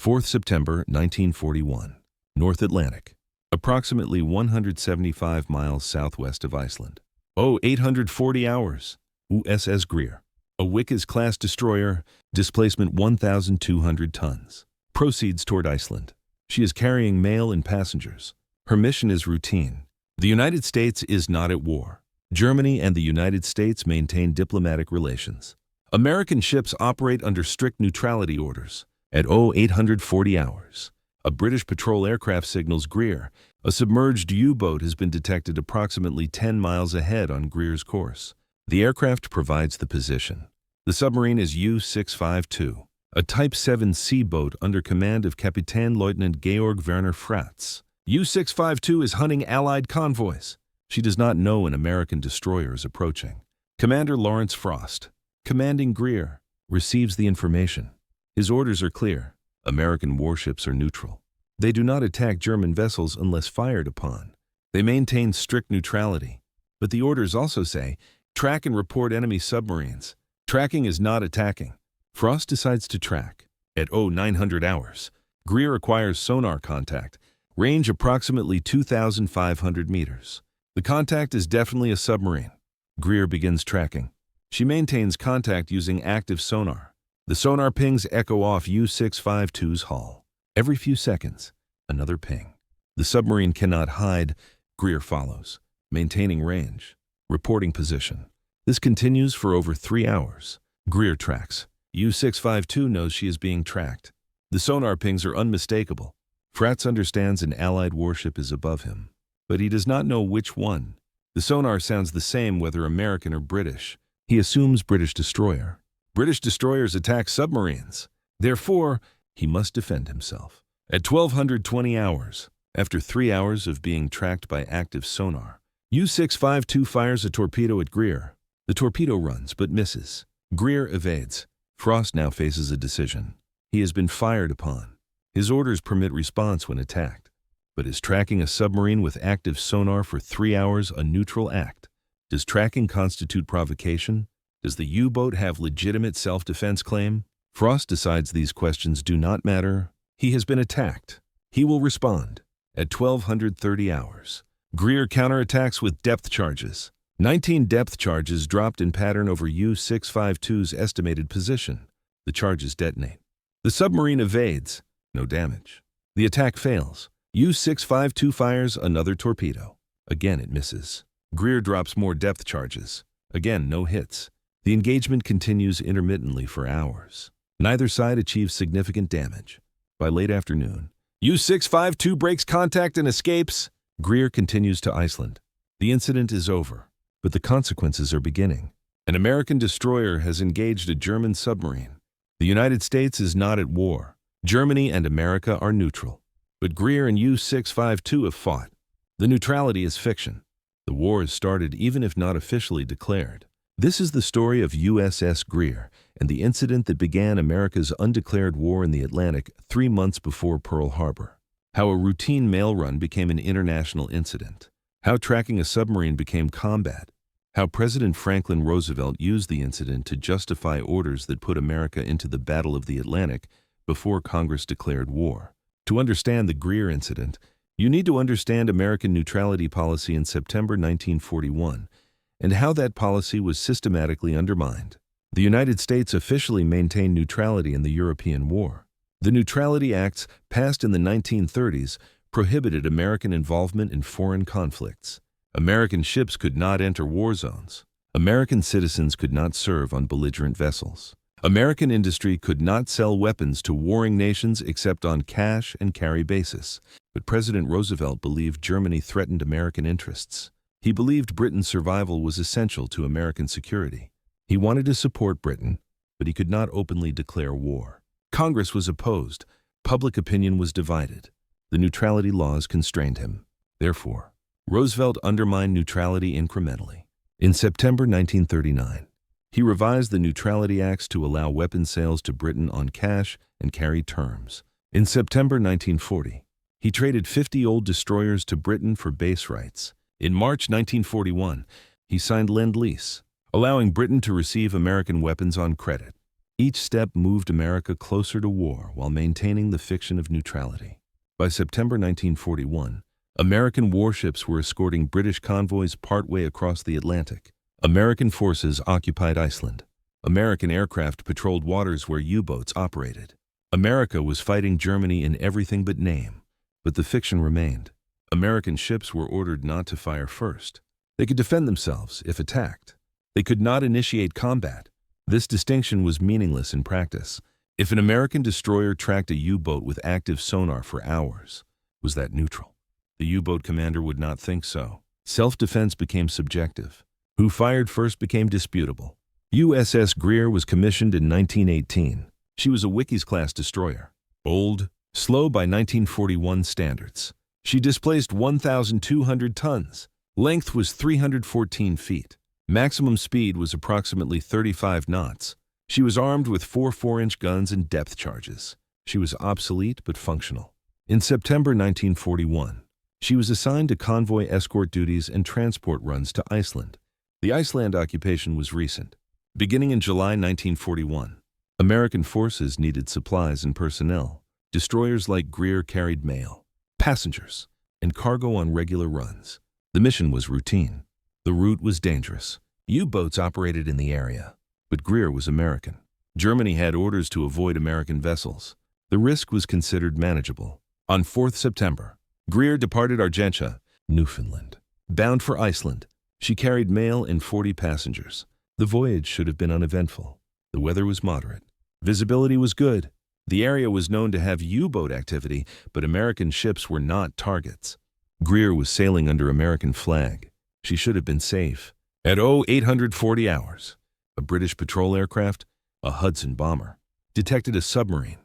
4th September 1941, North Atlantic, approximately 175 miles southwest of Iceland. 840 hours, USS Greer, a Wickes-class destroyer, displacement 1,200 tons, proceeds toward Iceland. She is carrying mail and passengers. Her mission is routine. The United States is not at war. Germany and the United States maintain diplomatic relations. American ships operate under strict neutrality orders. At 840 hours, a British patrol aircraft signals Greer. A submerged U-boat has been detected approximately 10 miles ahead on Greer's course. The aircraft provides the position. The submarine is U-652, a Type 7C boat under command of Kapitänleutnant Georg Werner Fratz. U-652 is hunting Allied convoys. She does not know an American destroyer is approaching. Commander Lawrence Frost, commanding Greer, receives the information. His orders are clear. American warships are neutral. They do not attack German vessels unless fired upon. They maintain strict neutrality. But the orders also say, track and report enemy submarines. Tracking is not attacking. Frost decides to track. At 900 hours, Greer acquires sonar contact, range approximately 2,500 meters. The contact is definitely a submarine. Greer begins tracking. She maintains contact using active sonar. The sonar pings echo off U-652's hull. Every few seconds, another ping. The submarine cannot hide. Greer follows, maintaining range, reporting position. This continues for over 3 hours. Greer tracks. U-652 knows she is being tracked. The sonar pings are unmistakable. Fratz understands an Allied warship is above him, but he does not know which one. The sonar sounds the same whether American or British. He assumes British destroyer. British destroyers attack submarines. Therefore, he must defend himself. At 1220 hours, after 3 hours of being tracked by active sonar, U-652 fires a torpedo at Greer. The torpedo runs but misses. Greer evades. Frost now faces a decision. He has been fired upon. His orders permit response when attacked. But is tracking a submarine with active sonar for 3 hours a neutral act? Does tracking constitute provocation? Does the U-boat have legitimate self-defense claim? Frost decides these questions do not matter. He has been attacked. He will respond. At 1230 hours, Greer counterattacks with depth charges. 19 depth charges dropped in pattern over U-652's estimated position. The charges detonate. The submarine evades. No damage. The attack fails. U-652 fires another torpedo. Again it misses. Greer drops more depth charges. Again no hits. The engagement continues intermittently for hours. Neither side achieves significant damage. By late afternoon, U-652 breaks contact and escapes. Greer continues to Iceland. The incident is over, but the consequences are beginning. An American destroyer has engaged a German submarine. The United States is not at war. Germany and America are neutral. But Greer and U-652 have fought. The neutrality is fiction. The war has started even if not officially declared. This is the story of USS Greer and the incident that began America's undeclared war in the Atlantic 3 months before Pearl Harbor. How a routine mail run became an international incident. How tracking a submarine became combat. How President Franklin Roosevelt used the incident to justify orders that put America into the Battle of the Atlantic before Congress declared war. To understand the Greer incident, you need to understand American neutrality policy in September 1941 and how that policy was systematically undermined. The United States officially maintained neutrality in the European War. The Neutrality Acts, passed in the 1930s, prohibited American involvement in foreign conflicts. American ships could not enter war zones. American citizens could not serve on belligerent vessels. American industry could not sell weapons to warring nations except on cash and carry basis. But President Roosevelt believed Germany threatened American interests. He believed Britain's survival was essential to American security. He wanted to support Britain, but he could not openly declare war. Congress was opposed. Public opinion was divided. The neutrality laws constrained him. Therefore, Roosevelt undermined neutrality incrementally. In September 1939, he revised the Neutrality Acts to allow weapons sales to Britain on cash and carry terms. In September 1940, he traded 50 old destroyers to Britain for base rights. In March 1941, he signed Lend-Lease, allowing Britain to receive American weapons on credit. Each step moved America closer to war while maintaining the fiction of neutrality. By September 1941, American warships were escorting British convoys partway across the Atlantic. American forces occupied Iceland. American aircraft patrolled waters where U-boats operated. America was fighting Germany in everything but name, but the fiction remained. American ships were ordered not to fire first. They could defend themselves if attacked. They could not initiate combat. This distinction was meaningless in practice. If an American destroyer tracked a U-boat with active sonar for hours, was that neutral? The U-boat commander would not think so. Self-defense became subjective. Who fired first became disputable. USS Greer was commissioned in 1918. She was a Wickes-class destroyer. Old, slow by 1941 standards. She displaced 1,200 tons. Length was 314 feet. Maximum speed was approximately 35 knots. She was armed with 4 4-inch guns and depth charges. She was obsolete but functional. In September 1941, she was assigned to convoy escort duties and transport runs to Iceland. The Iceland occupation was recent. Beginning in July 1941, American forces needed supplies and personnel. Destroyers like Greer carried mail, passengers, and cargo on regular runs. The mission was routine. The route was dangerous. U-boats operated in the area, but Greer was American. Germany had orders to avoid American vessels. The risk was considered manageable. On 4th September, Greer departed Argentia, Newfoundland. Bound for Iceland, she carried mail and 40 passengers. The voyage should have been uneventful. The weather was moderate. Visibility was good. The area was known to have U-boat activity, but American ships were not targets. Greer was sailing under American flag. She should have been safe. At 0840 hours, a British patrol aircraft, a Hudson bomber, detected a submarine.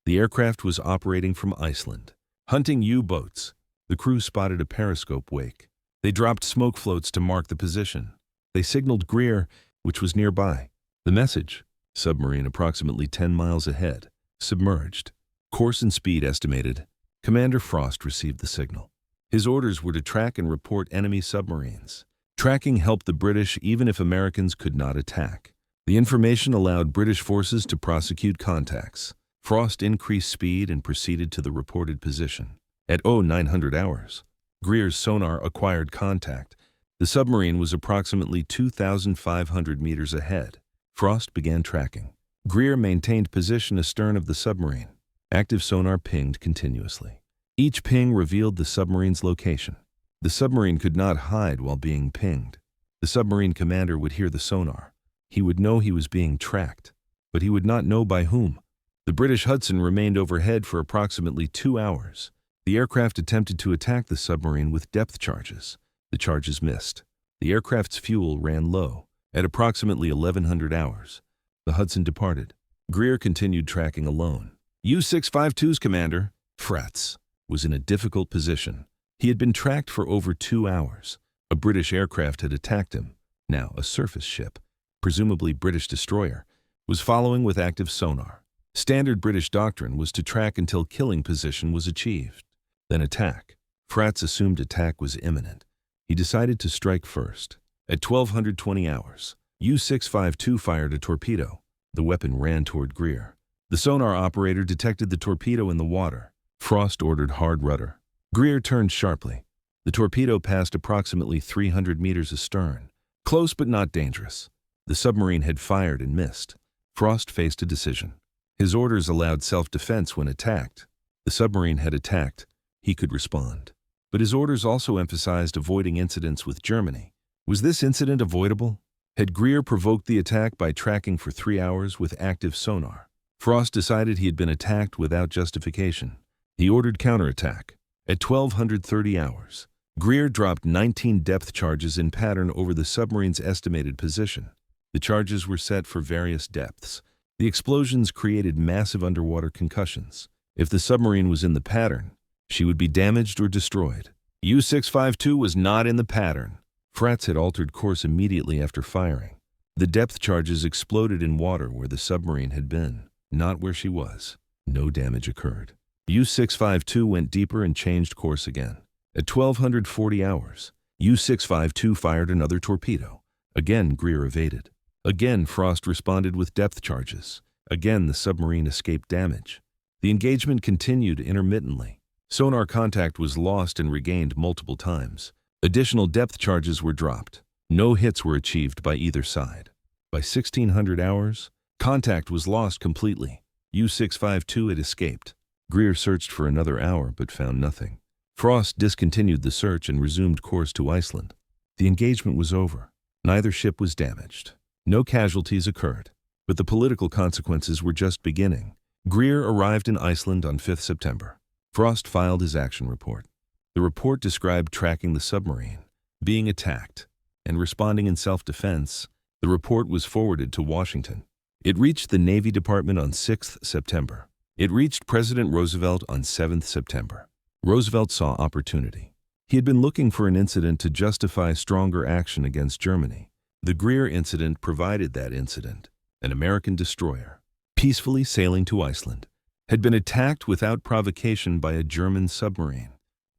The aircraft was operating from Iceland, hunting U-boats. The crew spotted a periscope wake. They dropped smoke floats to mark the position. They signaled Greer, which was nearby. The message: submarine approximately 10 miles ahead, submerged. Course and speed estimated. Commander Frost received the signal. His orders were to track and report enemy submarines. Tracking helped the British even if Americans could not attack. The information allowed British forces to prosecute contacts. Frost increased speed and proceeded to the reported position. At 0900 hours, Greer's sonar acquired contact. The submarine was approximately 2,500 meters ahead. Frost began tracking. Greer maintained position astern of the submarine. Active sonar pinged continuously. Each ping revealed the submarine's location. The submarine could not hide while being pinged. The submarine commander would hear the sonar. He would know he was being tracked, but he would not know by whom. The British Hudson remained overhead for approximately 2 hours. The aircraft attempted to attack the submarine with depth charges. The charges missed. The aircraft's fuel ran low. At approximately 1100 hours, the Hudson departed. Greer continued tracking alone. U-652's commander, Fratz, was in a difficult position. He had been tracked for over 2 hours. A British aircraft had attacked him. Now a surface ship, presumably British destroyer, was following with active sonar. Standard British doctrine was to track until killing position was achieved, then attack. Fratz assumed attack was imminent. He decided to strike first. At 1220 hours, U-652 fired a torpedo. The weapon ran toward Greer. The sonar operator detected the torpedo in the water. Frost ordered hard rudder. Greer turned sharply. The torpedo passed approximately 300 meters astern. Close but not dangerous. The submarine had fired and missed. Frost faced a decision. His orders allowed self-defense when attacked. The submarine had attacked. He could respond. But his orders also emphasized avoiding incidents with Germany. Was this incident avoidable? Had Greer provoked the attack by tracking for 3 hours with active sonar? Frost decided he had been attacked without justification. He ordered counterattack. At 1230 hours, Greer dropped 19 depth charges in pattern over the submarine's estimated position. The charges were set for various depths. The explosions created massive underwater concussions. If the submarine was in the pattern, she would be damaged or destroyed. U-652 was not in the pattern. Fratz had altered course immediately after firing. The depth charges exploded in water where the submarine had been, not where she was. No damage occurred. U-652 went deeper and changed course again. At 1240 hours, U-652 fired another torpedo. Again, Greer evaded. Again, Frost responded with depth charges. Again, the submarine escaped damage. The engagement continued intermittently. Sonar contact was lost and regained multiple times. Additional depth charges were dropped. No hits were achieved by either side. By 1600 hours, contact was lost completely. U-652 had escaped. Greer searched for another hour but found nothing. Frost discontinued the search and resumed course to Iceland. The engagement was over. Neither ship was damaged. No casualties occurred, but the political consequences were just beginning. Greer arrived in Iceland on 5 September. Frost filed his action report. The report described tracking the submarine, being attacked, and responding in self-defense. The report was forwarded to Washington. It reached the Navy Department on 6 September. It reached President Roosevelt on 7 September. Roosevelt saw opportunity. He had been looking for an incident to justify stronger action against Germany. The Greer Incident provided that incident. An American destroyer, peacefully sailing to Iceland, had been attacked without provocation by a German submarine.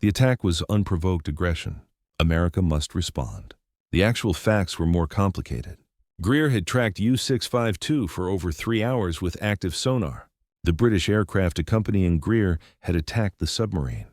The attack was unprovoked aggression. America must respond. The actual facts were more complicated. Greer had tracked U-652 for over 3 hours with active sonar. The British aircraft accompanying Greer had attacked the submarine.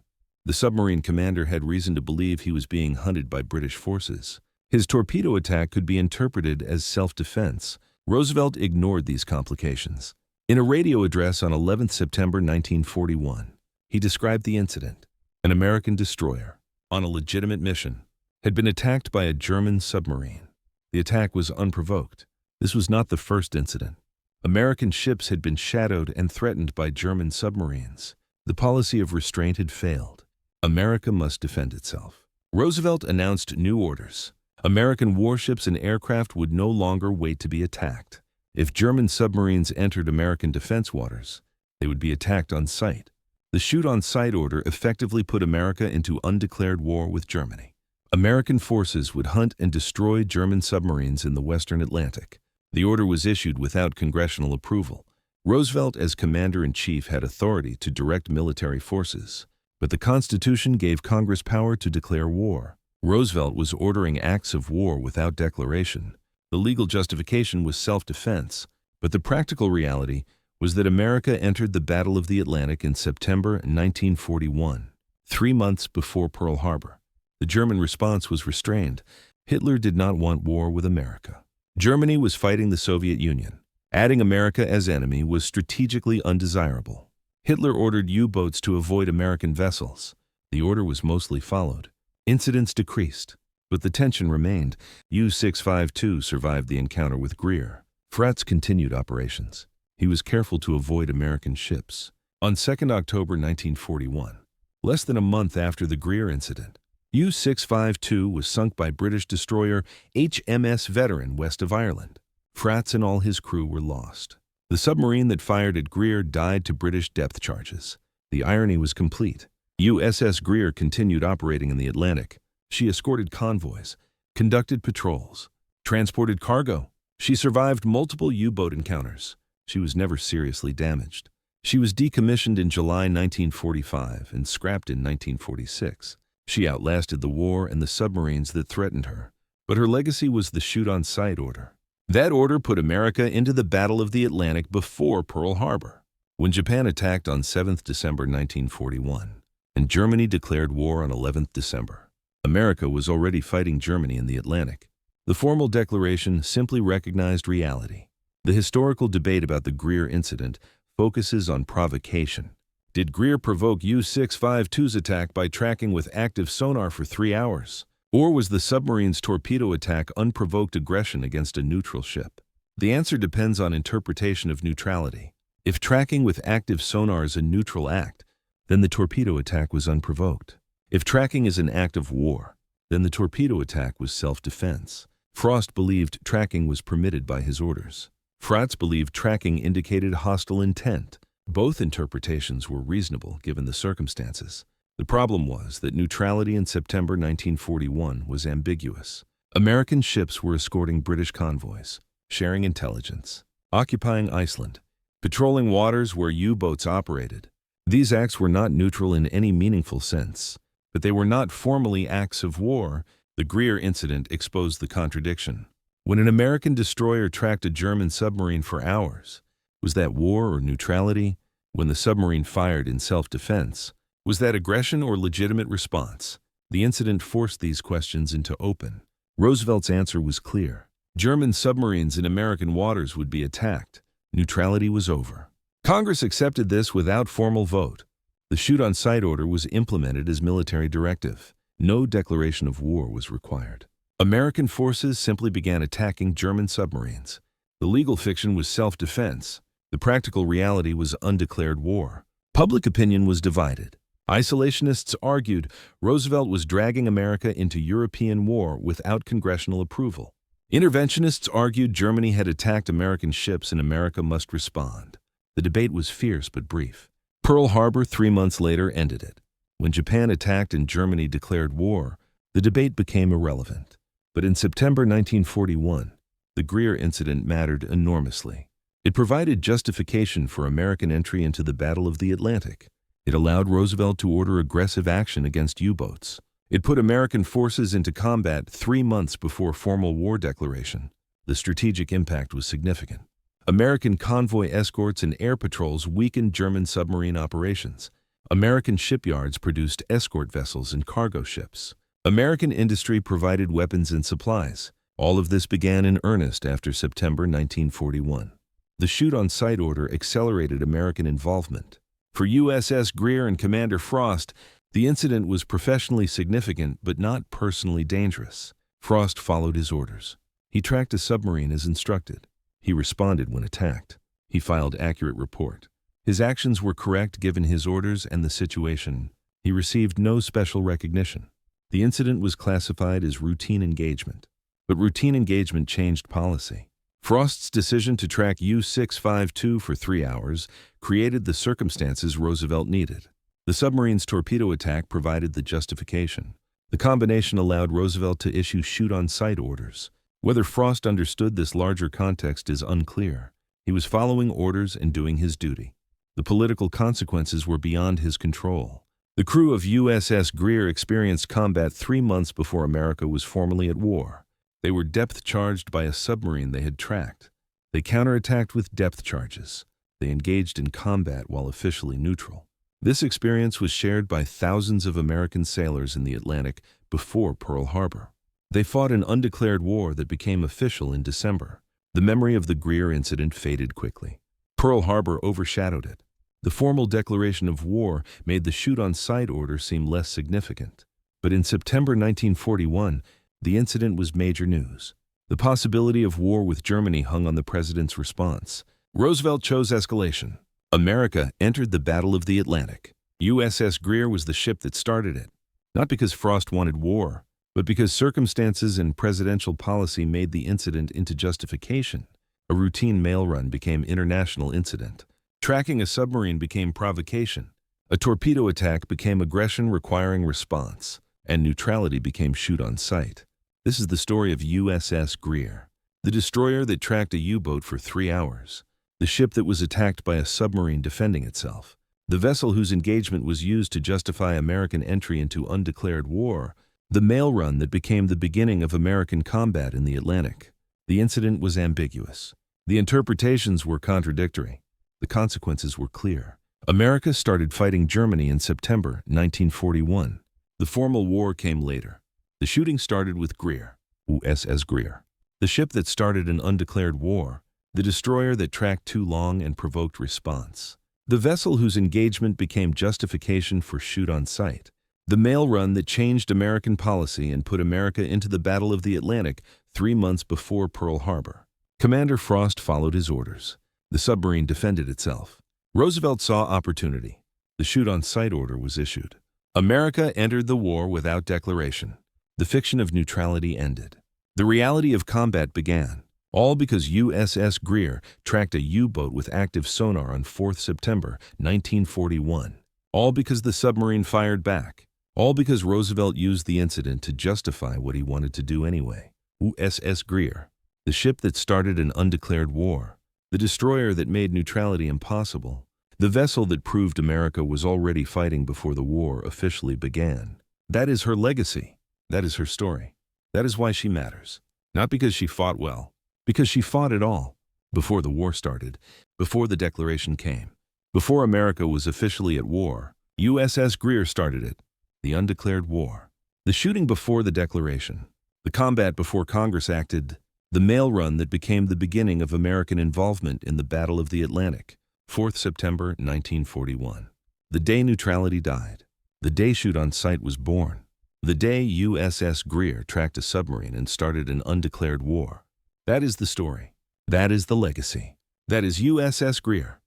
The submarine commander had reason to believe he was being hunted by British forces. His torpedo attack could be interpreted as self-defense. Roosevelt ignored these complications. In a radio address on 11 September 1941, he described the incident. An American destroyer, on a legitimate mission, had been attacked by a German submarine. The attack was unprovoked. This was not the first incident. American ships had been shadowed and threatened by German submarines. The policy of restraint had failed. America must defend itself. Roosevelt announced new orders. American warships and aircraft would no longer wait to be attacked. If German submarines entered American defense waters, they would be attacked on sight. The shoot-on-sight order effectively put America into undeclared war with Germany. American forces would hunt and destroy German submarines in the Western Atlantic. The order was issued without congressional approval. Roosevelt, as commander-in-chief, had authority to direct military forces, but the Constitution gave Congress power to declare war. Roosevelt was ordering acts of war without declaration. The legal justification was self-defense, but the practical reality was that America entered the Battle of the Atlantic in September 1941, 3 months before Pearl Harbor. The German response was restrained. Hitler did not want war with America. Germany was fighting the Soviet Union. Adding America as enemy was strategically undesirable. Hitler ordered U-boats to avoid American vessels. The order was mostly followed. Incidents decreased, but the tension remained. U-652 survived the encounter with Greer. Fratz continued operations. He was careful to avoid American ships. On 2 October 1941, less than a month after the Greer incident, U-652 was sunk by British destroyer HMS Veteran west of Ireland. Fratz and all his crew were lost. The submarine that fired at Greer died to British depth charges. The irony was complete. USS Greer continued operating in the Atlantic. She escorted convoys, conducted patrols, transported cargo. She survived multiple U-boat encounters. She was never seriously damaged. She was decommissioned in July 1945 and scrapped in 1946. She outlasted the war and the submarines that threatened her. But her legacy was the shoot-on-sight order. That order put America into the Battle of the Atlantic before Pearl Harbor. When Japan attacked on 7 December 1941, and Germany declared war on 11 December, America was already fighting Germany in the Atlantic. The formal declaration simply recognized reality. The historical debate about the Greer incident focuses on provocation. Did Greer provoke U-652's attack by tracking with active sonar for 3 hours? Or was the submarine's torpedo attack unprovoked aggression against a neutral ship? The answer depends on interpretation of neutrality. If tracking with active sonar is a neutral act, then the torpedo attack was unprovoked. If tracking is an act of war, then the torpedo attack was self-defense. Frost believed tracking was permitted by his orders. Fratz believed tracking indicated hostile intent. Both interpretations were reasonable given the circumstances. The problem was that neutrality in September 1941 was ambiguous. American ships were escorting British convoys, sharing intelligence, occupying Iceland, patrolling waters where U-boats operated. These acts were not neutral in any meaningful sense, but they were not formally acts of war. The Greer incident exposed the contradiction. When an American destroyer tracked a German submarine for hours, Was that war or neutrality? When the submarine fired in self-defense, was that aggression or legitimate response? The incident forced these questions into open. Roosevelt's answer was clear. German submarines in American waters would be attacked. Neutrality was over. Congress accepted this without formal vote. The shoot-on-sight order was implemented as military directive. No declaration of war was required. American forces simply began attacking German submarines. The legal fiction was self-defense. The practical reality was undeclared war. Public opinion was divided. Isolationists argued Roosevelt was dragging America into European war without congressional approval. Interventionists argued Germany had attacked American ships and America must respond. The debate was fierce but brief. Pearl Harbor 3 months later ended it. When Japan attacked and Germany declared war, the debate became irrelevant. But in September 1941, the Greer Incident mattered enormously. It provided justification for American entry into the Battle of the Atlantic. It allowed Roosevelt to order aggressive action against U-boats. It put American forces into combat 3 months before formal war declaration. The strategic impact was significant. American convoy escorts and air patrols weakened German submarine operations. American shipyards produced escort vessels and cargo ships. American industry provided weapons and supplies. All of this began in earnest after September 1941. The shoot-on-sight order accelerated American involvement. For USS Greer and Commander Frost, the incident was professionally significant but not personally dangerous. Frost followed his orders. He tracked a submarine as instructed. He responded when attacked. He filed accurate report. His actions were correct given his orders and the situation. He received no special recognition. The incident was classified as routine engagement. But routine engagement changed policy. Frost's decision to track U-652 for 3 hours created the circumstances Roosevelt needed. The submarine's torpedo attack provided the justification. The combination allowed Roosevelt to issue shoot-on-sight orders. Whether Frost understood this larger context is unclear. He was following orders and doing his duty. The political consequences were beyond his control. The crew of USS Greer experienced combat 3 months before America was formally at war. They were depth-charged by a submarine they had tracked. They counterattacked with depth charges. They engaged in combat while officially neutral. This experience was shared by thousands of American sailors in the Atlantic before Pearl Harbor. They fought an undeclared war that became official in December. The memory of the Greer incident faded quickly. Pearl Harbor overshadowed it. The formal declaration of war made the shoot-on-sight order seem less significant. But in September 1941, the incident was major news. The possibility of war with Germany hung on the president's response. Roosevelt chose escalation. America entered the Battle of the Atlantic. USS Greer was the ship that started it. Not because Frost wanted war, but because circumstances and presidential policy made the incident into justification. A routine mail run became international incident. Tracking a submarine became provocation. A torpedo attack became aggression requiring response. And neutrality became shoot-on-sight. This is the story of USS Greer, the destroyer that tracked a U-boat for 3 hours, the ship that was attacked by a submarine defending itself, the vessel whose engagement was used to justify American entry into undeclared war, the mail run that became the beginning of American combat in the Atlantic. The incident was ambiguous. The interpretations were contradictory. The consequences were clear. America started fighting Germany in September 1941. The formal war came later. The shooting started with Greer, USS Greer, the ship that started an undeclared war, the destroyer that tracked too long and provoked response, the vessel whose engagement became justification for shoot-on-sight, the mail run that changed American policy and put America into the Battle of the Atlantic 3 months before Pearl Harbor. Commander Frost followed his orders. The submarine defended itself. Roosevelt saw opportunity. The shoot-on-sight order was issued. America entered the war without declaration. The fiction of neutrality ended. The reality of combat began, all because USS Greer tracked a U-boat with active sonar on 4th September 1941. All because the submarine fired back. All because Roosevelt used the incident to justify what he wanted to do anyway. USS Greer, the ship that started an undeclared war, the destroyer that made neutrality impossible, the vessel that proved America was already fighting before the war officially began. That is her legacy. That is her story. That is why she matters. Not because she fought well, because she fought it all. Before the war started, before the declaration came, before America was officially at war, USS Greer started it. The undeclared war. The shooting before the declaration. The combat before Congress acted. The mail run that became the beginning of American involvement in the Battle of the Atlantic. 4th September 1941. The day neutrality died. The day shoot on sight was born. The day USS Greer tracked a submarine and started an undeclared war. That is the story. That is the legacy. That is USS Greer.